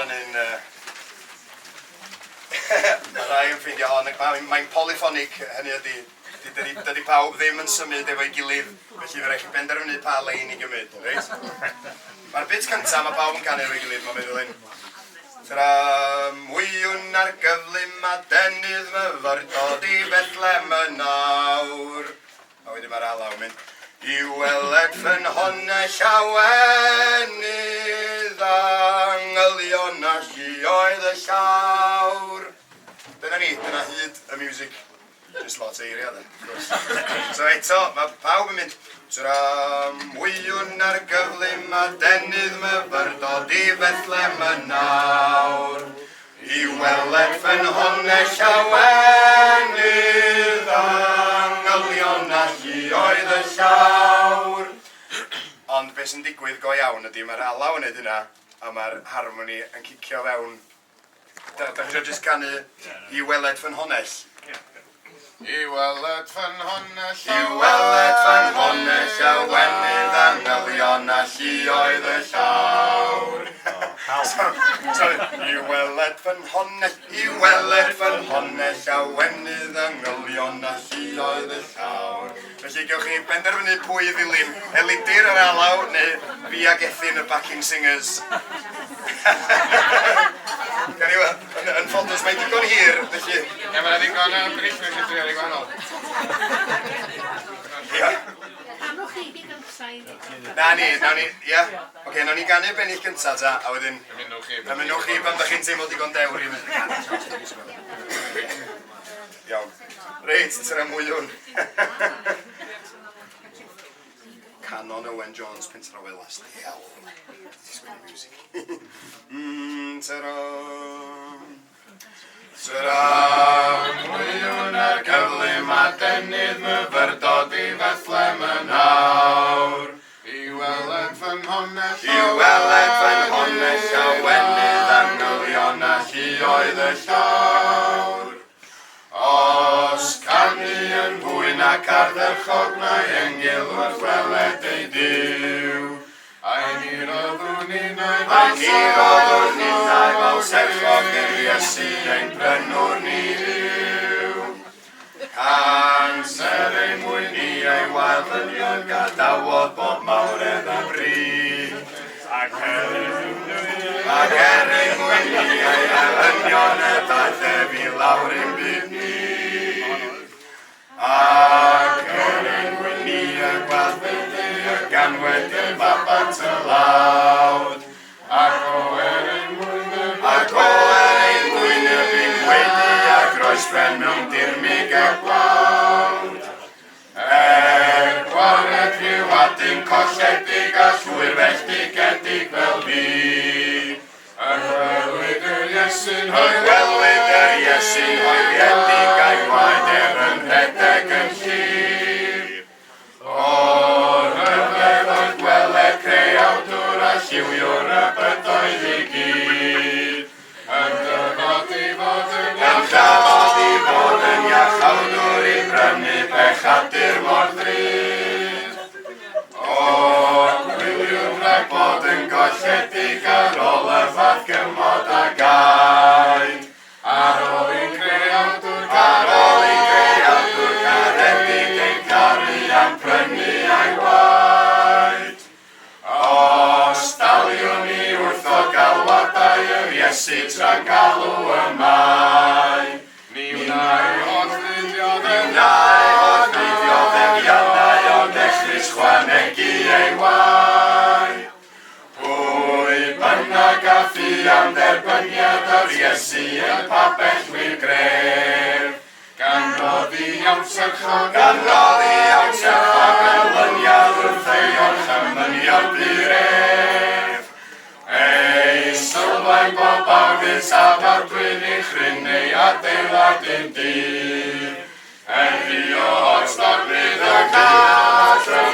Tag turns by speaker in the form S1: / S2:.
S1: yn un... Mae rai yn ffeindio hon, mae'n polyphonic, hynny ydy. Dydy pawb ddim yn symud efo'i gilydd, felly fe rhaid chi benderfynu pa lein i gymryd, reit? Mae'r bit cyntaf, mae pawb yn canu efo'i gilydd, mae'n meddwl un. Tramwywn ar gyflym a denydd myfyrdod i Bethlem y nawr. A wedyn mae'r alaw mynd. I weled fy nhones a wenydd angylion a lluoedd y llawr. Dyna ni, dyna hyd y music. Just lot o eiriau, then, of course. So eto, mae pawb yn mynd. Tramwywn ar gyflym a denydd myfyrdod i Bethlem y nawr. I weled fy nhones a wenydd angylion a lluoedd y llawr. Ond beth sy'n digwydd go iawn ydy, mae'r alaw yn neud hynna, a mae'r harmoni yn cicio fewn. Da chi jyst canu I weled fy nhones.
S2: I weled fy nhones
S1: a wenydd angylion a lluoedd y llawr. I weled fy nhones a wenydd angylion a lluoedd y llawr. Felly gewch chi benderfynu pwy i ddilyn, Elidir yr alaw neu fi a Gethin y backing singers. Gan i weld, yn ffodus mae'n digon hir, felly...
S2: Ie, mae'n digon yn Griffiths i drio i gwahanol.
S1: Ia.
S3: Amlwch chi fi gyntaf.
S1: Na ni, ia. Oce, nawn ni ganu bennill gyntaf ta, a wedyn... Ymunwch chi pan da chi'n teimlo digon dewr i mynd. Iawn. Reit, Tramwywn. Caneuon Jones, Pentrawelas, diawl. Disgwyl music. Tramwywn ar gyflym a denydd myfyrdod i Bethlem y nawr.
S2: I weled fy nhones
S1: a wenydd angylion a lluoedd y llawr. Os canu yn fwy nac ardderchog mae engylwr weled ei Duw. A'i ni roddwn ninnau fel serchog yr Iesu ein brennwr ni yw. Canser ei mwyn i ei wafynion gadawodd bob mawredd a bryd. Ac ei mwyn i ei elynion y daeth ef I lawr ein byd ni. Ac ei mwyn i ei gweld byd y ganwyd y babat y lawd. Ac o er ei mwyn y byd wedi a groesbren mewn dirmig a gwawd. Gwared rhyw adyn colledig a llwyr felldigedig fel fi. Gwelwyd yr Iesu'n hoyliedig a'i gwaed yn rhedeg yn llir. O'r rhyfedd oedd gweled creawdwr a lliwiwr y bydoedd I gyd. Yn dyfod I fod yn iachawdwr I brynu pechadur mor ddrud. O'r gwyliwr rhag bod yn golledig ar ôl y fath gymod a gaid. Ar ôl I creawdwr garedig ein caru am prynu a'i waed. Os daliwn ni wrth o galwadau yr Iesu tra galw ymai. Ni wna'i o'r ddyddiod emiannau o dechrys chwanegu ei waed. Pwy bynnag a fi am dderbyniad yr Iesu yn papellwyr gref. Gan roddi awnsyrchog elyniad wrth ei orchymyniad buref. Ei sylfaen bob awdydd safar dwi'n ei chrynnu adeilad yn dyr. Eri o ots dorfydd y gadref